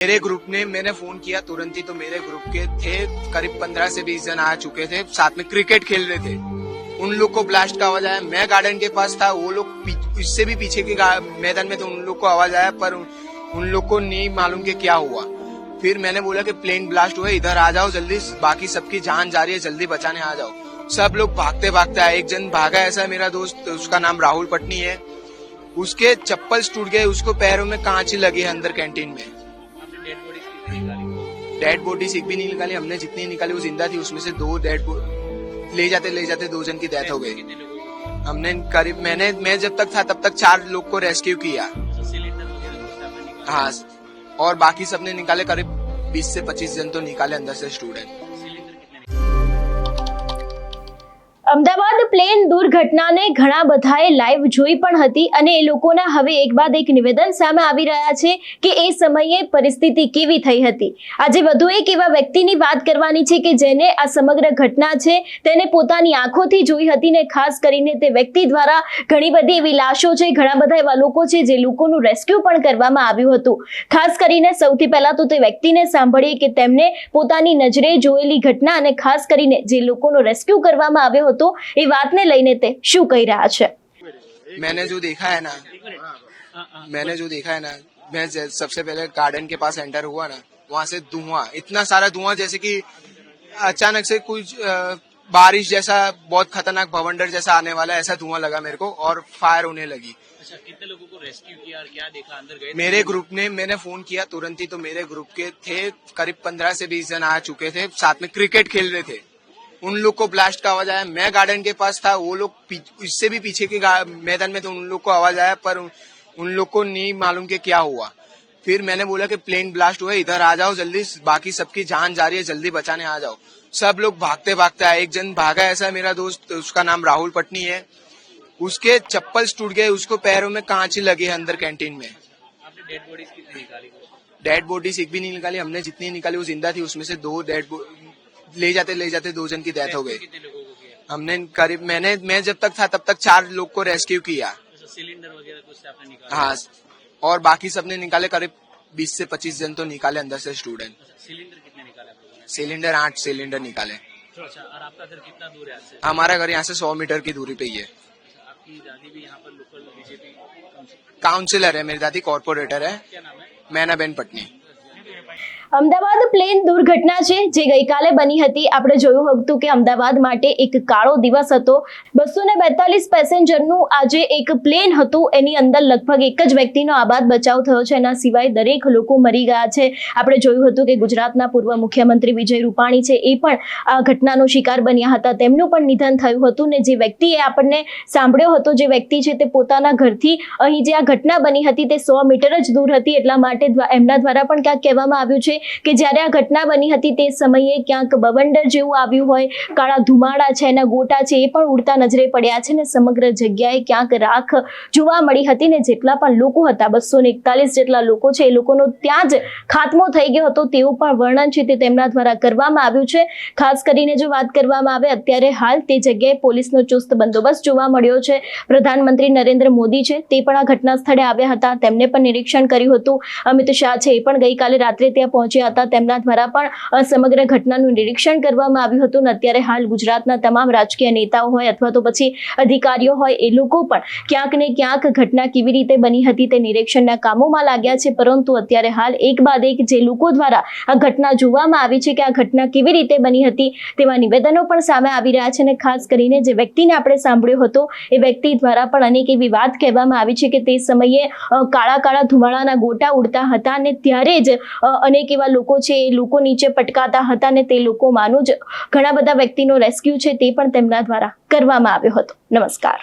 मेरे ग्रुप ने मैंने फोन किया तुरंत ही, तो मेरे ग्रुप के थे करीब 15 से 20 जन आ चुके थे, साथ में क्रिकेट खेल रहे थे। उन लोग को ब्लास्ट का आवाज आया, मैं गार्डन के पास था, वो लोग इससे भी पीछे के मैदान में थे, उन लोग को आवाज आया पर उन लोग को नहीं मालूम कि क्या हुआ। फिर मैंने बोला कि प्लेन ब्लास्ट हुआ, इधर आ जाओ जल्दी, बाकी सबकी जान जा रही है, जल्दी बचाने आ जाओ। सब लोग भागते भागते आए, एक जन भागा, ऐसा मेरा दोस्त, उसका नाम राहुल पटनी है, उसके चप्पल टूट गए, उसको पैरों में कांच लगी है अंदर कैंटीन में। डेड बॉडीज एक भी नहीं निकाली हमने, जितनी निकाली वो जिंदा थी, उसमें से 2 डेड ले जाते 2 जन की डेथ हो गई। हमने करीब मैं जब तक था तब तक 4 लोग को रेस्क्यू किया। हाँ, और बाकी सबने निकाले, करीब 20 से 25 जन तो निकाले अंदर से स्टूडेंट। અમદાવાદ પ્લેન દુર્ઘટનાને ઘણા બધાએ લાઈવ જોઈ પણ હતી અને એ લોકોના હવે એક બાદ એક નિવેદન સામે આવી રહ્યા છે કે એ સમયે પરિસ્થિતિ કેવી થઈ હતી। આજે વધુ એક એવા વ્યક્તિની વાત કરવાની છે કે જેને આ સમગ્ર ઘટના છે તેને પોતાની આંખોથી જોઈ હતી ને ખાસ કરીને તે વ્યક્તિ દ્વારા ઘણી બધી એવી લાશો છે, ઘણા બધા એવા લોકો છે જે લોકોનું રેસ્ક્યુ પણ કરવામાં આવ્યું હતું। ખાસ કરીને સૌથી પહેલા તો તે વ્યક્તિને સાંભળીએ કે તેમને પોતાની નજરે જોયેલી ઘટના અને ખાસ કરીને જે લોકોનો રેસ્ક્યુ કરવામાં આવ્યો હતો ये बात ने लेने ते शू कही रहा है। मैंने जो देखा है ना, मैं सबसे पहले गार्डन के पास एंटर हुआ ना, वहाँ से धुआं, इतना सारा धुआं जैसे कि अचानक से कुछ बारिश जैसा बहुत खतरनाक भवंडर जैसा आने वाला, ऐसा धुआं लगा मेरे को और फायर होने लगी। अच्छा, कितने लोगों को रेस्क्यू किया और क्या देखा, अंदर गए? मेरे ग्रुप ने मैंने फोन किया तुरंत ही, तो मेरे ग्रुप के थे करीब 15 से 20 जन आ चुके थे, साथ में क्रिकेट खेल रहे थे। उन लोग को ब्लास्ट का आवाज आया, मैं गार्डन के पास था, वो लोग इससे भी पीछे के मैदान में थे, उन लोग को आवाज आया पर उन लोग को नहीं मालूम कि क्या हुआ। फिर मैंने बोला कि प्लेन ब्लास्ट हुआ, इधर आ जाओ जल्दी, बाकी सबकी जान जा रही है, जल्दी बचाने आ जाओ। सब लोग भागते भागते आए, एक जन भागा, ऐसा मेरा दोस्त, उसका नाम राहुल पटनी है, उसके चप्पल टूट गए, उसको पैरों में कांच लगी है अंदर कैंटीन में। आपने डेड बॉडीज कितनी निकाली? डेड बॉडीज एक भी नहीं निकाली हमने, जितनी निकाली वो जिंदा थी, उसमें से 2 ले जाते 2 जन की डेथ हो गई। कितने लोगों को किया? हमने करीब मैं जब तक था तब तक 4 लोग को रेस्क्यू किया। अच्छा, सिलेंडर वगैरह कुछ आपने निकाला? हाँ, और बाकी सबने निकाले, करीब 20 से 25 जन तो निकाले अंदर से स्टूडेंट। अच्छा, सिलेंडर कितने निकाले आप लोगों ने? सिलेंडर 8 सिलेंडर निकाले। अच्छा, और आपका घर कितना दूर है आपसे? हमारा घर यहाँ से 100 मीटर की दूरी पे ही है। अच्छा, आपकी दादी भी यहाँ पर लोकल बीजेपी काउंसिलर है, मेरी दादी कॉर्पोरेटर है, क्या नाम है? मैनाबेन पटनी। અમદાવાદ પ્લેન દુર્ઘટના છે જે ગઈકાલે બની હતી। આપણે જોયું હતું કે અમદાવાદ માટે એક કાળો દિવસ હતો। 242 પેસેન્જરનું આજે એક પ્લેન હતું, એની અંદર લગભગ એક જ વ્યક્તિનો આબાદ બચાવ થયો છે, એના સિવાય દરેક લોકો મરી ગયા છે। આપણે જોયું હતું કે ગુજરાતના પૂર્વ મુખ્યમંત્રી વિજય રૂપાણી છે એ પણ આ ઘટનાનો શિકાર બન્યા હતા, તેમનું પણ નિધન થયું હતું ને જે વ્યક્તિએ આપણને સાંભળ્યો હતો, જે વ્યક્તિ છે તે પોતાના ઘરથી અહીં જે આ ઘટના બની હતી તે 100 મીટર જ દૂર હતી, એટલા માટે એમના દ્વારા પણ ક્યાંક કહેવામાં આવ્યું છે કે જ્યારે આ ઘટના બની હતી તે સમયે ક્યાંક બવંડર જેવું આવ્યું હોય, કાળા ધુમાડા છે, એના ગોટા છે એ પણ ઉડતા નજરે પડ્યા છે ને સમગ્ર જગ્યાએ ક્યાંક રાખ જોવા મળી હતી ને જેટલા પણ લોકો હતા 241 જેટલા લોકો છે એ લોકોનો ત્યાં જ ખાત્મો થઈ ગયો હતો તેવું પણ વર્ણન છે તે તેમના દ્વારા કરવામાં આવ્યું છે। ખાસ કરીને જો વાત કરવામાં આવે અત્યારે હાલ તે જગ્યાએ પોલીસનો ચુસ્ત બંદોબસ્ત જોવા મળ્યો છે। પ્રધાનમંત્રી નરેન્દ્ર મોદી છે તે પણ આ ઘટના સ્થળે આવ્યા હતા, તેમને પણ નિરીક્ષણ કર્યું હતું। અમિત શાહ છે એ પણ ગઈકાલે રાત્રે ત્યાં પહોંચ્યા હતા, તેમના દ્વારા પણ સમગ્ર ઘટનાનું નિરીક્ષણ કરવામાં આવ્યું હતું અને અત્યારે હાલ ગુજરાતના તમામ રાજકીય નેતાઓ હોય અથવા તો પછી અધિકારીઓ હોય એ લોકો પણ ક્યાંક ને ક્યાંક ઘટના કેવી રીતે બની હતી તે નિરીક્ષણના કામોમાં લાગ્યા છે। પરંતુ અત્યારે હાલ એક બાદ એક જે લોકો દ્વારા આ ઘટના જોવામાં આવી છે કે આ ઘટના કેવી રીતે બની હતી તેવા નિવેદનો પણ સામે આવી રહ્યા છે અને ખાસ કરીને જે વ્યક્તિને આપણે સાંભળ્યો હતો એ વ્યક્તિ દ્વારા પણ અનેક એવી વાત કહેવામાં આવી છે કે તે સમયે કાળા ધુમાડાના ગોટા ઉડતા હતા અને ત્યારે જ અનેક એવા લોકો છે એ લોકો નીચે પટકાતા હતા ને તે લોકોમાંનું જ ઘણા બધા વ્યક્તિનો રેસ્ક્યુ છે તે પણ તેમના દ્વારા કરવામાં આવ્યો હતો। નમસ્કાર।